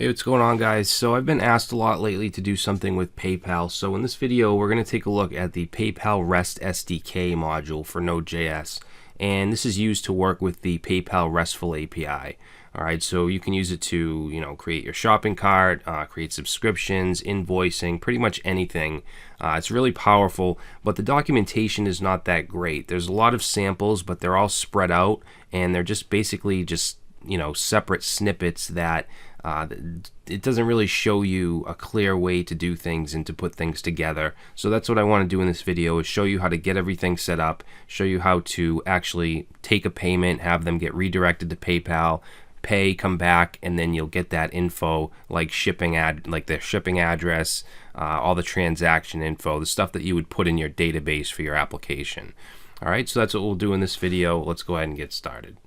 Hey, what's going on, guys? So I've been asked a lot lately to do something with PayPal. So in this video, we're going to take a look at the PayPal Rest Sdk module for Node.js. And this is used to work with the PayPal RESTful API. All right, so you can use it to, create your shopping cart, create subscriptions, invoicing, pretty much anything. It's really powerful, but the documentation is not that great. There's a lot of samples, but they're all spread out, and they're just basically separate snippets that it doesn't really show you a clear way to do things and to put things together. So that's what I want to do in this video, is show you how to get everything set up, show you how to actually take a payment, have them get redirected to PayPal, pay, come back, and then you'll get that info like their shipping address, all the transaction info, the stuff that you would put in your database for your application. All right, so that's what we'll do in this video. Let's go ahead and get started.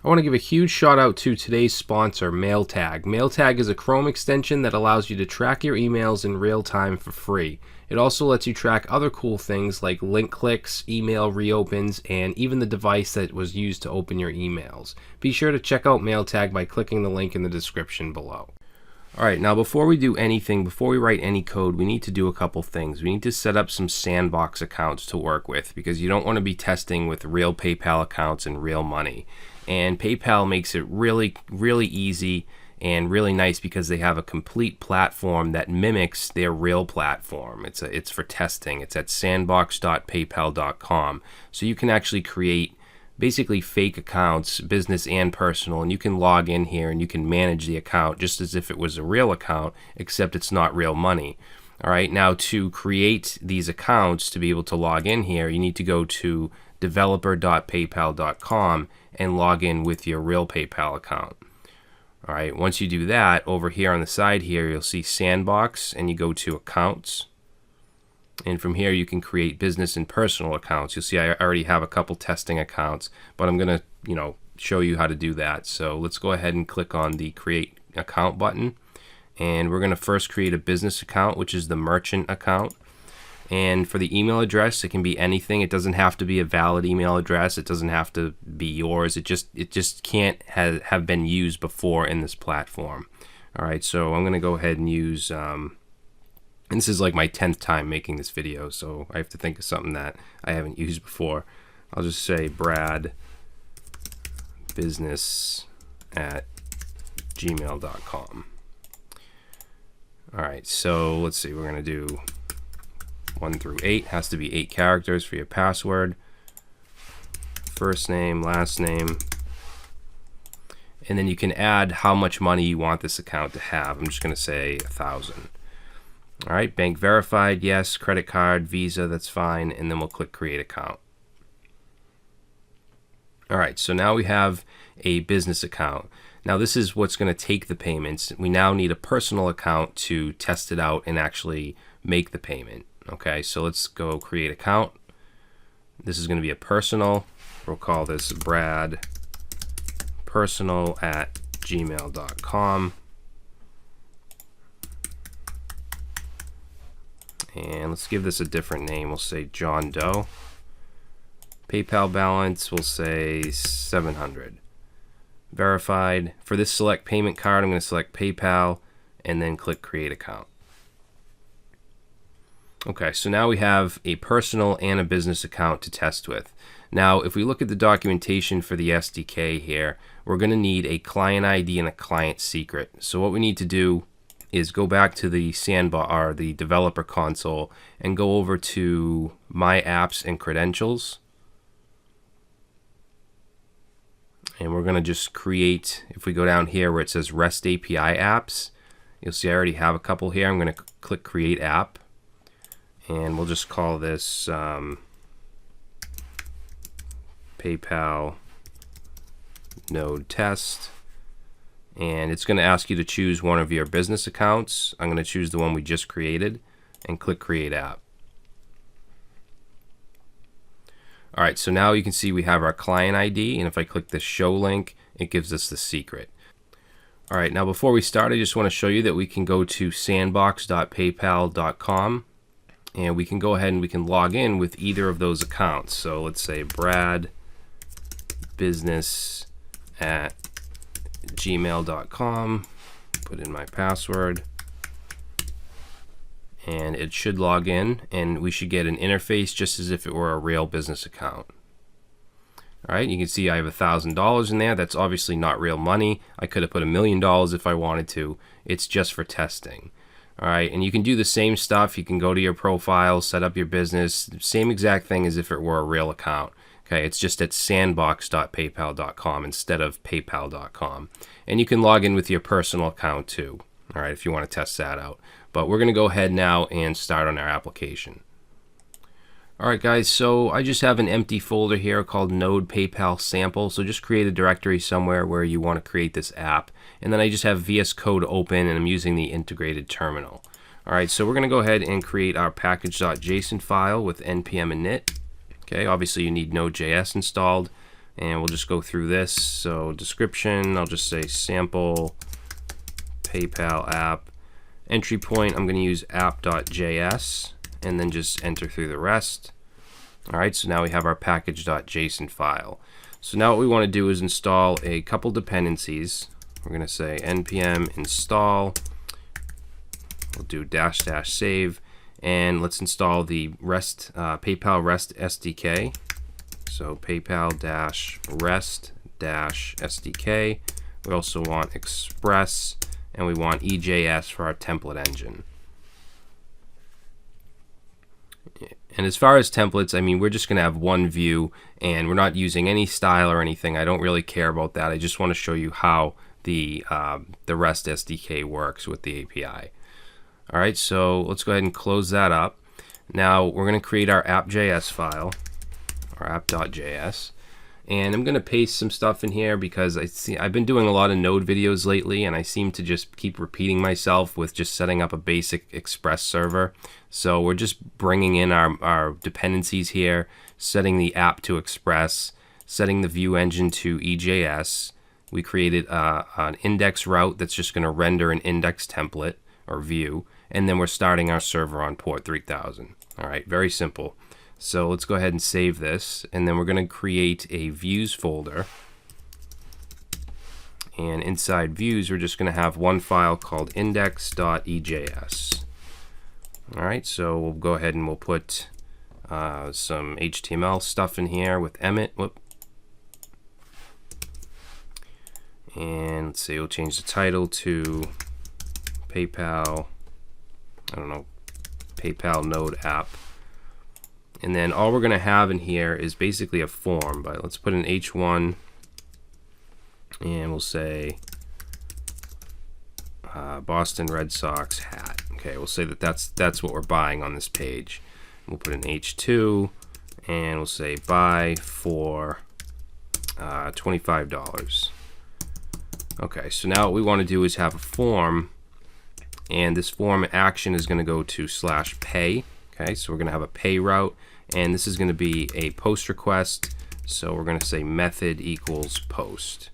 I want to give a huge shout out to today's sponsor, MailTag. MailTag is a Chrome extension that allows you to track your emails in real time for free. It also lets you track other cool things like link clicks, email reopens, and even the device that was used to open your emails. Be sure to check out MailTag by clicking the link in the description below. Alright, now before we do anything, before we write any code, we need to do a couple things. We need to set up some Sandbox accounts to work with, because you don't want to be testing with real PayPal accounts and real money. And PayPal makes it really, really easy and really nice because they have a complete platform that mimics their real platform. It's for testing. It's at sandbox.paypal.com. So you can actually create basically fake accounts, business and personal, and you can log in here and you can manage the account just as if it was a real account, except it's not real money. All right, now to create these accounts, to be able to log in here, you need to go to developer.paypal.com and log in with your real PayPal account. All right, once you do that, over here on the side here, you'll see Sandbox, and you go to Accounts. And from here, you can create business and personal accounts. You'll see I already have a couple testing accounts, but I'm going to, show you how to do that. So let's go ahead and click on the Create Account button. And we're going to first create a business account, which is the merchant account. And for the email address, it can be anything. It doesn't have to be a valid email address. It doesn't have to be yours. It just can't have been used before in this platform. All right, so I'm going to go ahead and use, and this is like my 10th time making this video, so I have to think of something that I haven't used before. I'll just say Brad business at gmail.com. All right, so let's see, we're going to do 1 through 8, has to be 8 characters for your password. First name, last name. And then you can add how much money you want this account to have. I'm just going to say 1,000. All right, bank verified, yes. Credit card, Visa, that's fine. And then we'll click create account. All right, so now we have a business account. Now this is what's going to take the payments. We now need a personal account to test it out and actually make the payment. Okay, so let's go create account. This is going to be a personal. We'll call this Brad personal at gmail.com. And let's give this a different name. We'll say John Doe. PayPal balance, we'll say 700. Verified. For this select payment card, I'm going to select PayPal and then click create account. Okay, so now we have a personal and a business account to test with. Now, if we look at the documentation for the SDK here, we're going to need a client ID and a client secret. So what we need to do is go back to the Sandbox or the developer console and go over to My Apps and Credentials. And we're going to just create, if we go down here where it says REST API apps, you'll see I already have a couple here. I'm going to click Create App. And we'll just call this PayPal Node Test. And it's going to ask you to choose one of your business accounts. I'm going to choose the one we just created and click Create App. All right, so now you can see we have our client ID. And if I click this Show link, it gives us the secret. All right, now before we start, I just want to show you that we can go to sandbox.paypal.com. And we can go ahead and we can log in with either of those accounts. So let's say Brad business at gmail.com. put in my password, and it should log in, and we should get an interface just as if it were a real business account. All right, you can see I have $1,000 in there. That's obviously not real money. I could have put $1 million if I wanted to. It's just for testing. All right, and you can do the same stuff. You can go to your profile, set up your business, same exact thing as if it were a real account. Okay, it's just at sandbox.paypal.com instead of paypal.com. And you can log in with your personal account too, all right, if you want to test that out. But we're going to go ahead now and start on our application. All right, guys, so I just have an empty folder here called Node PayPal Sample. So just create a directory somewhere where you want to create this app. And then I just have VS Code open, and I'm using the integrated terminal. All right, so we're going to go ahead and create our package.json file with npm init. Okay, obviously you need Node.js installed, and we'll just go through this. So description, I'll just say sample PayPal app. Entry point, I'm going to use app.js, and then just enter through the rest. All right, so now we have our package.json file. So now what we want to do is install a couple dependencies. We're going to say npm install. We'll do -- save, and let's install the PayPal Rest Sdk. So PayPal -Rest -SDK. We also want Express, and we want EJS for our template engine. And as far as templates, I mean, we're just going to have one view, and we're not using any style or anything. I don't really care about that. I just want to show you how the Rest SDK works with the API. All right, so let's go ahead and close that up. Now we're going to create our app.js file, or app.js. And I'm going to paste some stuff in here because I've been doing a lot of Node videos lately, and I seem to just keep repeating myself with just setting up a basic Express server. So we're just bringing in our dependencies here, setting the app to Express, setting the view engine to EJS. We created an index route that's just going to render an index template or view, and then we're starting our server on port 3000. All right, very simple. So let's go ahead and save this, and then we're going to create a views folder. And inside views, we're just going to have one file called index.ejs. All right, so we'll go ahead and we'll put some HTML stuff in here with Emmet. And let's see, we'll change the title to PayPal, PayPal Node app. And then all we're going to have in here is basically a form, but let's put an H1, and we'll say Boston Red Sox hat. Okay, we'll say that's what we're buying on this page. We'll put an H2, and we'll say buy for $25. Okay, so now what we want to do is have a form, and this form action is going to go to /pay. Okay, so we're going to have a pay route, and this is going to be a post request. So we're going to say method equals post.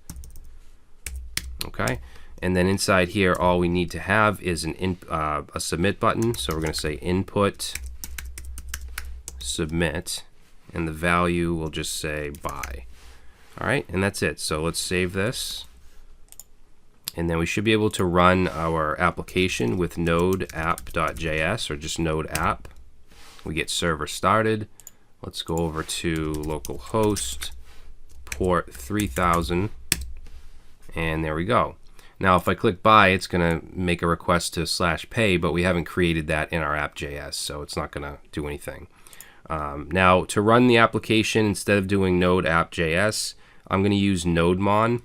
Okay, and then inside here, all we need to have is a submit button. So we're going to say input submit, and the value will just say buy. All right, and that's it. So let's save this. And then we should be able to run our application with node app.js, or just node app. We get server started. Let's go over to localhost port 3000, and there we go. Now if I click buy, it's going to make a request to /pay, but we haven't created that in our app.js, so it's not going to do anything. Now to run the application, instead of doing node app.js, I'm going to use nodemon.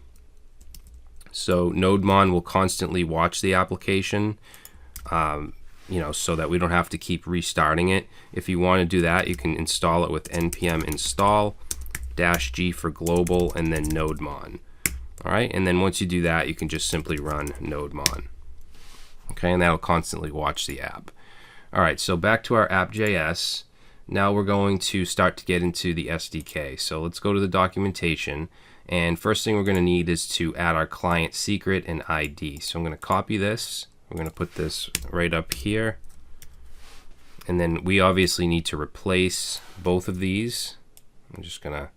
So nodemon will constantly watch the application, so that we don't have to keep restarting it. If you want to do that, you can install it with npm install -g for global and then nodemon. All right, and then once you do that, you can just simply run nodemon. Okay, and that'll constantly watch the app. All right, so back to our app.js. Now we're going to start to get into the SDK. So let's go to the documentation. And first thing we're going to need is to add our client secret and ID. So I'm going to copy this. We're going to put this right up here. And then we obviously need to replace both of these. I'm just going to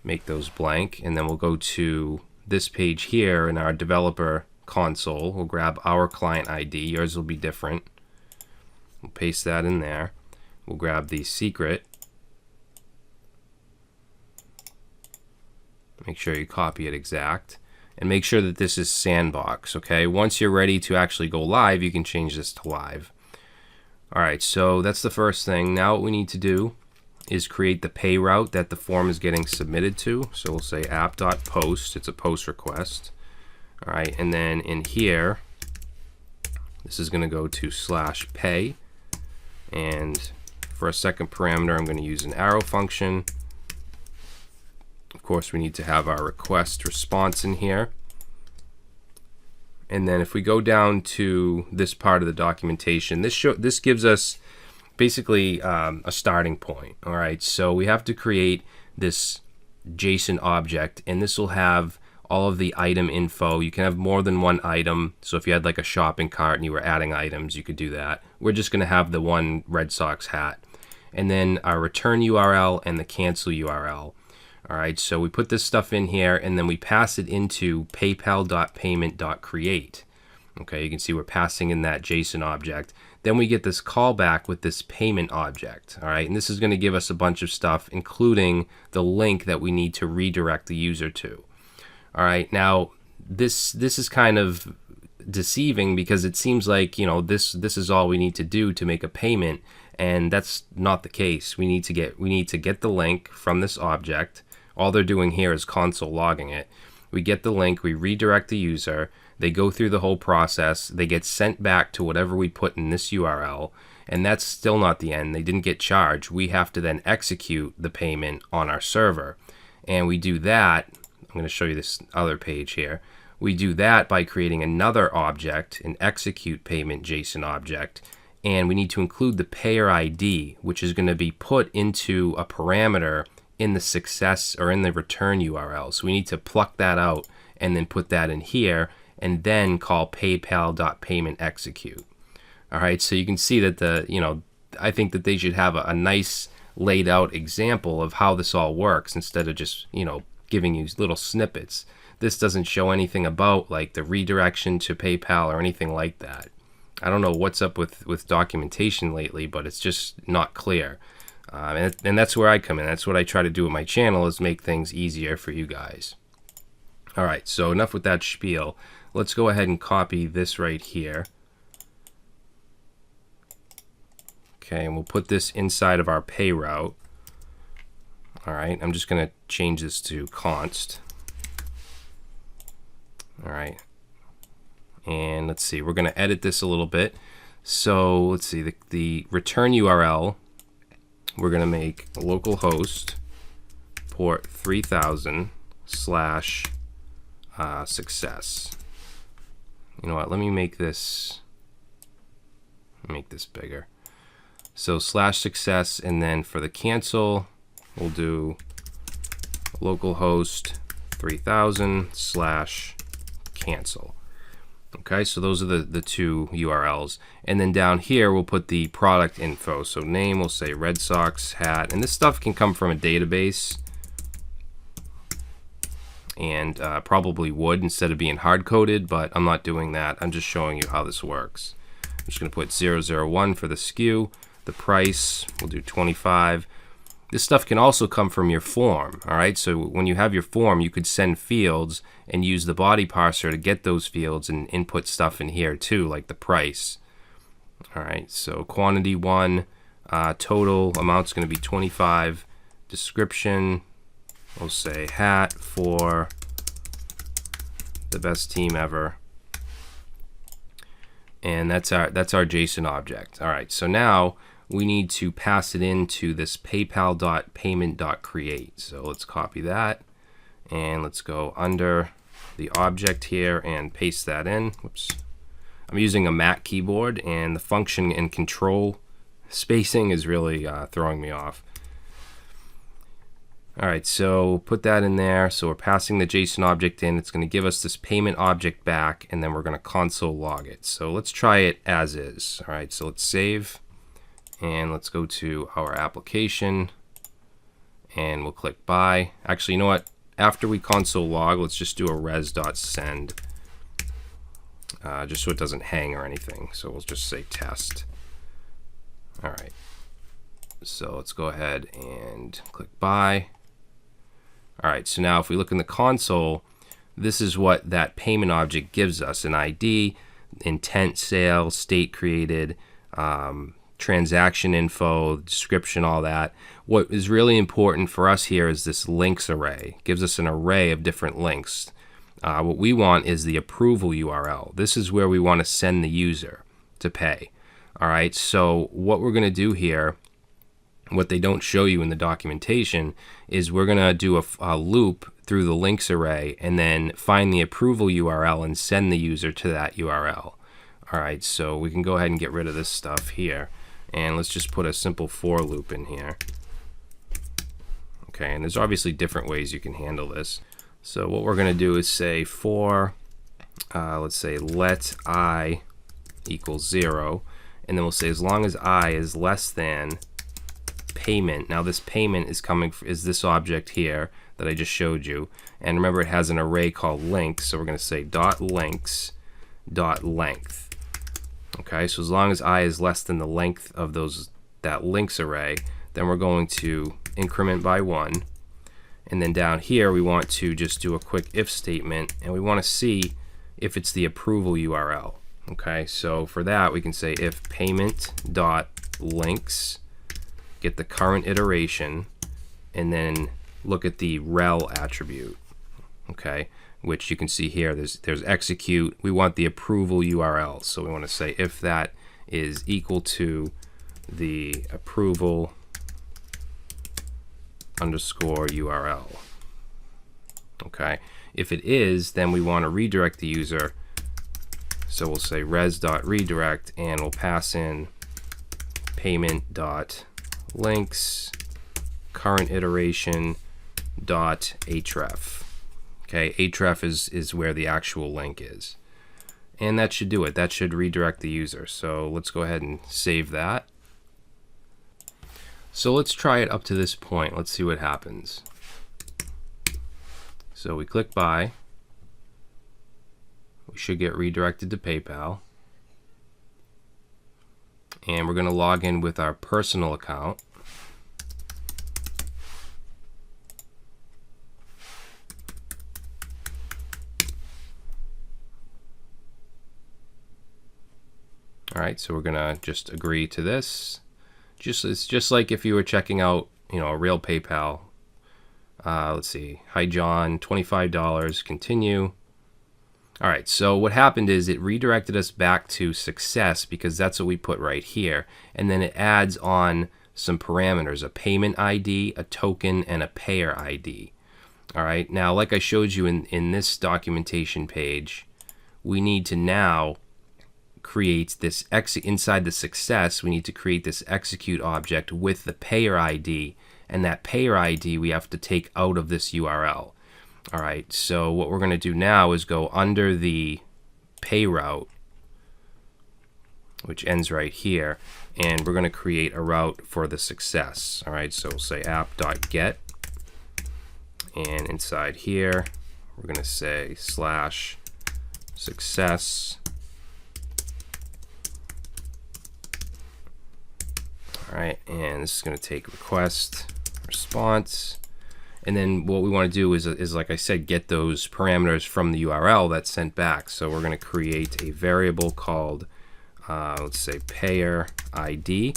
make those blank. And then we'll go to this page here in our developer console. We'll grab our client ID. Yours will be different. We'll paste that in there. We'll grab the secret. Make sure you copy it exact. And make sure that this is Sandbox, okay? Once you're ready to actually go live, you can change this to live. All right, so that's the first thing. Now what we need to do is create the pay route that the form is getting submitted to. So we'll say app.post. It's a post request. All right, and then in here, this is going to go to /pay. And for a second parameter, I'm going to use an arrow function. Of course, we need to have our request response in here. And then if we go down to this part of the documentation, this gives us basically a starting point. All right, so we have to create this JSON object, and this will have all of the item info. You can have more than one item. So if you had like a shopping cart and you were adding items, you could do that. We're just going to have the one Red Sox hat. And then our return URL and the cancel URL. All right, so we put this stuff in here, and then we pass it into paypal.payment.create. Okay, you can see we're passing in that JSON object. Then we get this callback with this payment object. All right, and this is going to give us a bunch of stuff, including the link that we need to redirect the user to. All right, now this is kind of deceiving because it seems like, you know, this is all we need to do to make a payment, and that's not the case. We need to get the link from this object. All they're doing here is console logging it. We get the link, we redirect the user, they go through the whole process, they get sent back to whatever we put in this URL, and that's still not the end. They didn't get charged. We have to then execute the payment on our server. And we do that, I'm going to show you this other page here. We do that by creating another object, an execute payment JSON object, and we need to include the payer ID, which is going to be put into a parameter in the success or in the return URL. So we need to pluck that out and then put that in here, and then call paypal.paymentExecute. All right, so you can see that I think that they should have a nice laid out example of how this all works instead of just, giving you little snippets. This doesn't show anything about like the redirection to PayPal or anything like that. I don't know what's up with documentation lately, but it's just not clear. And that's where I come in. That's what I try to do with my channel, is make things easier for you guys. All right, so enough with that spiel. Let's go ahead and copy this right here. Okay, and we'll put this inside of our pay route. All right, I'm just going to change this to const. All right, and let's see, we're going to edit this a little bit. So let's see, the return URL, we're going to make localhost port 3000 / success. You know what, let me make this bigger. So /success, and then for the cancel, we'll do localhost 3000 / cancel. Okay, so those are the two URLs. And then down here, we'll put the product info. So name, we'll say Red Sox hat. And this stuff can come from a database, and probably would instead of being hard-coded, but I'm not doing that. I'm just showing you how this works. I'm just going to put 001 for the SKU. The price, we'll do 25. This stuff can also come from your form, all right? So when you have your form, you could send fields and use the body parser to get those fields and input stuff in here too, like the price. All right, so quantity 1, total amount's going to be 25. Description, we'll say hat for the best team ever. And that's our JSON object. All right, so now we need to pass it into this paypal.payment.create. So let's copy that, and let's go under the object here and paste that in. Whoops. I'm using a Mac keyboard, and the function and control spacing is really throwing me off. All right, so put that in there. So we're passing the JSON object in. It's going to give us this payment object back, and then we're going to console log it. So let's try it as is. All right, so let's save, and let's go to our application, and we'll click buy. Actually, you know what? After we console log, let's just do a res.send. just so it doesn't hang or anything. So we'll just say test. All right. So let's go ahead and click buy. All right, so now if we look in the console, this is what that payment object gives us: an ID, intent, sale, state created, transaction info, description, all that. What is really important for us here is this links array. It gives us an array of different links. What we want is the approval URL. This is where we want to send the user to pay. All right, so what we're going to do here, what they don't show you in the documentation, is we're going to do a loop through the links array and then find the approval URL and send the user to that URL. All right, so we can go ahead and get rid of this stuff here, and let's just put a simple for loop in here. Okay, and there's obviously different ways you can handle this. So what we're going to do is say for, let's say let I equals 0, and then we'll say as long as I is less than payment. Now this payment is this object here that I just showed you, and remember it has an array called links, so we're going to say .links .length. Okay, so as long as I is less than the length of that links array, then we're going to increment by 1, and then down here we want to just do a quick if statement, and we want to see if it's the approval URL. Okay, so for that we can say if payment.links, get the current iteration, and then look at the rel attribute, okay, which you can see here. There's execute. We want the approval URL, so we want to say if that is equal to the approval underscore URL. Okay, if it is, then we want to redirect the user. So we'll say res.redirect, and we'll pass in payment.links current iteration dot href. Okay, href is where the actual link is, and that should do it. That should redirect the user. So let's go ahead and save that. So let's try it up to this point. Let's see what happens. So we click buy. We should get redirected to PayPal. And we're going to log in with our personal account. All right, so we're going to just agree to this. It's just like if you were checking out, a real PayPal. Let's see. Hi, John, $25, continue. All right, so what happened is it redirected us back to success because that's what we put right here. And then it adds on some parameters, a payment ID, a token, and a payer ID. All right, now like I showed you in this documentation page, we need to now create this inside the success. We need to create this execute object with the payer ID, and that payer ID we have to take out of this URL. All right, so what we're going to do now is go under the pay route, which ends right here, and we're going to create a route for the success. All right, so we'll say app.get, and inside here we're going to say /success. All right, and this is going to take request response. And then what we want to do is like I said, get those parameters from the URL that's sent back. So we're going to create a variable called, let's say, payer ID.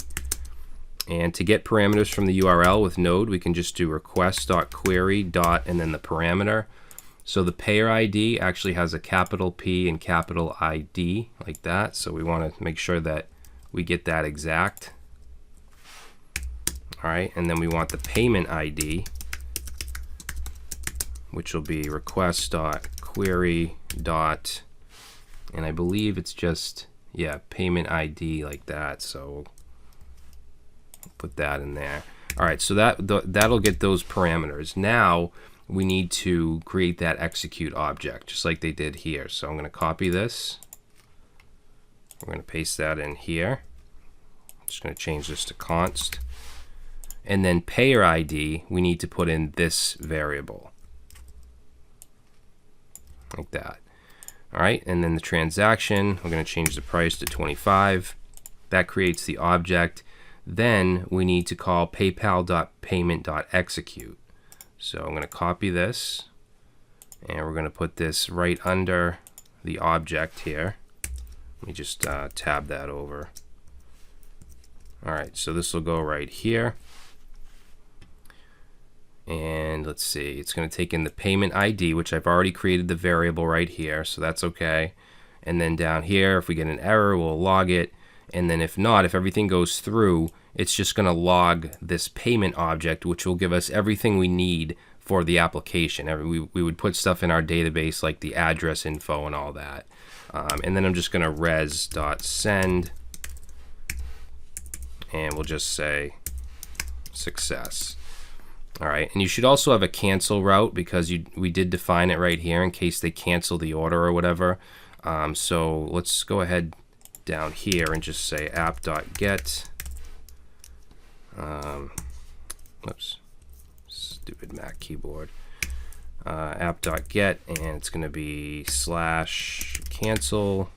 And to get parameters from the URL with Node, we can just do request.query dot and then the parameter. So the payer ID actually has a capital P and capital ID like that. So we want to make sure that we get that exact. All right, and then we want the payment ID, which will be request.query dot, and I believe it's just, payment ID like that. So we'll put that in there. All right, so that'll get those parameters. Now we need to create that execute object, just like they did here. So I'm going to copy this. We're going to paste that in here. I'm just going to change this to const. And then payer ID, we need to put in this variable. Like that. All right, and then the transaction, we're going to change the price to 25. That creates the object. Then we need to call PayPal.payment.execute. So I'm going to copy this, and we're going to put this right under the object here. Let me just tab that over. All right, so this will go right here. And let's see, it's going to take in the payment ID, which I've already created the variable right here, so that's okay. And then down here, if we get an error, we'll log it. And then if not, if everything goes through, it's just going to log this payment object, which will give us everything we need for the application. We would put stuff in our database like the address info and all that. And then I'm just going to res.send, and we'll just say success. All right, and you should also have a cancel route because we did define it right here in case they cancel the order or whatever. So let's go ahead down here and just say app.get. Oops, stupid Mac keyboard. App.get, and it's going to be /cancel.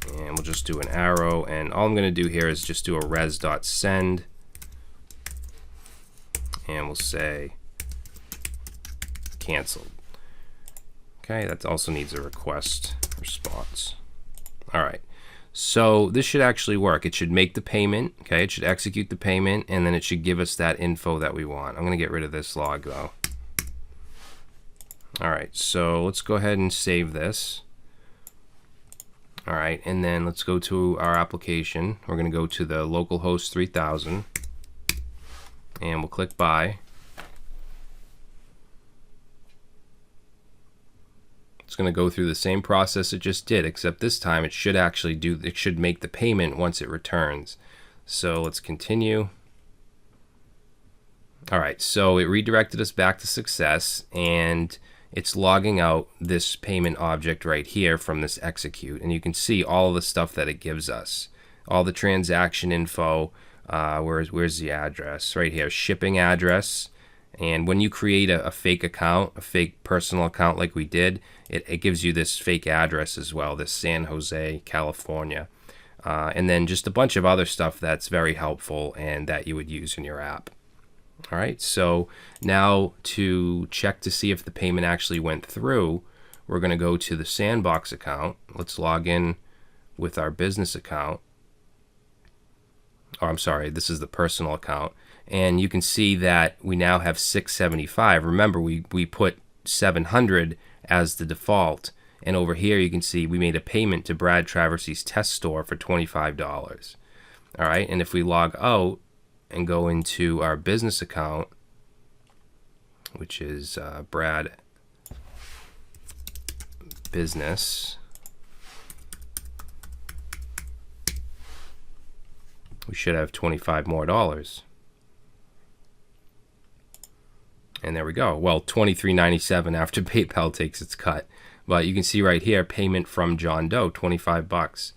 And we'll just do an arrow. And all I'm going to do here is just do a res.send. And we'll say canceled. Okay, that also needs a request response. All right, so this should actually work. It should make the payment, okay, it should execute the payment, and then it should give us that info that we want. I'm gonna get rid of this log though. All right, so let's go ahead and save this. All right, and then let's go to our application. We're gonna go to the localhost 3000. And we'll click buy. It's going to go through the same process it just did, except this time it should make the payment once it returns. So let's continue. All right, so it redirected us back to success, and it's logging out this payment object right here from this execute, and you can see all of the stuff that it gives us, all the transaction info. Where's the address? Right here, shipping address. And when you create a fake account, a fake personal account like we did, it gives you this fake address as well, this San Jose, California. And then just a bunch of other stuff that's very helpful and that you would use in your app. All right, so now to check to see if the payment actually went through, we're going to go to the Sandbox account. Let's log in with our business account. Oh, I'm sorry, this is the personal account. And you can see that we now have 675. Remember, we put 700 as the default. And over here, you can see we made a payment to Brad Traversy's test store for $25. All right, and if we log out and go into our business account, which is Brad Business, we should have $25 more. And there we go. Well, $23.97 after PayPal takes its cut. But you can see right here, payment from John Doe, 25 bucks.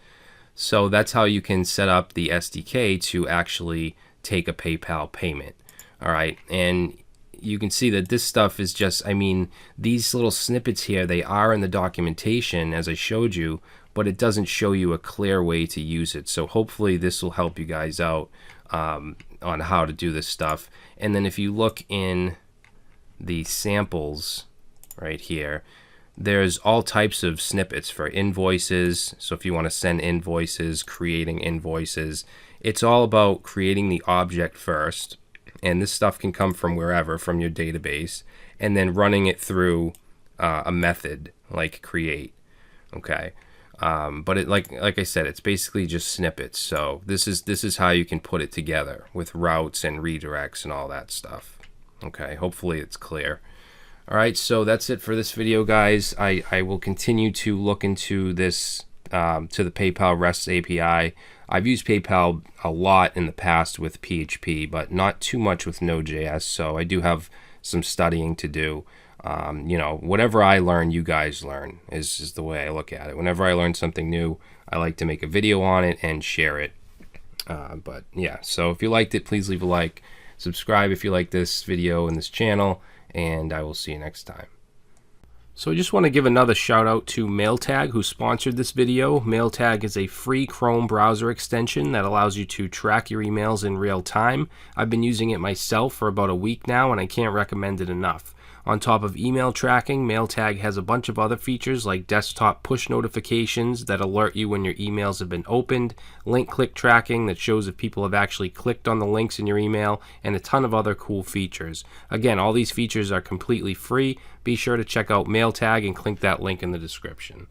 So that's how you can set up the SDK to actually take a PayPal payment. All right, and you can see that this stuff is just, I mean, these little snippets here, they are in the documentation as I showed you, but it doesn't show you a clear way to use it. So hopefully this will help you guys out on how to do this stuff. And then if you look in the samples right here, there's all types of snippets for invoices. So if you want to send invoices, creating invoices, it's all about creating the object first. And this stuff can come from wherever, from your database, and then running it through a method like create. Okay. But it, like I said, it's basically just snippets. So this is how you can put it together with routes and redirects and all that stuff. Okay, hopefully it's clear. All right, so that's it for this video, guys. I will continue to look into this to the PayPal REST API. I've used PayPal a lot in the past with PHP, but not too much with Node.js. So I do have some studying to do. You know, whatever I learn, you guys learn is the way I look at it. Whenever I learn something new, I like to make a video on it and share it. But yeah, so if you liked it, please leave a like. Subscribe if you like this video and this channel, and I will see you next time. So I just want to give another shout out to MailTag, who sponsored this video. MailTag is a free Chrome browser extension that allows you to track your emails in real time. I've been using it myself for about a week now, and I can't recommend it enough. On top of email tracking, MailTag has a bunch of other features like desktop push notifications that alert you when your emails have been opened, link click tracking that shows if people have actually clicked on the links in your email, and a ton of other cool features. Again, all these features are completely free. Be sure to check out MailTag and click that link in the description.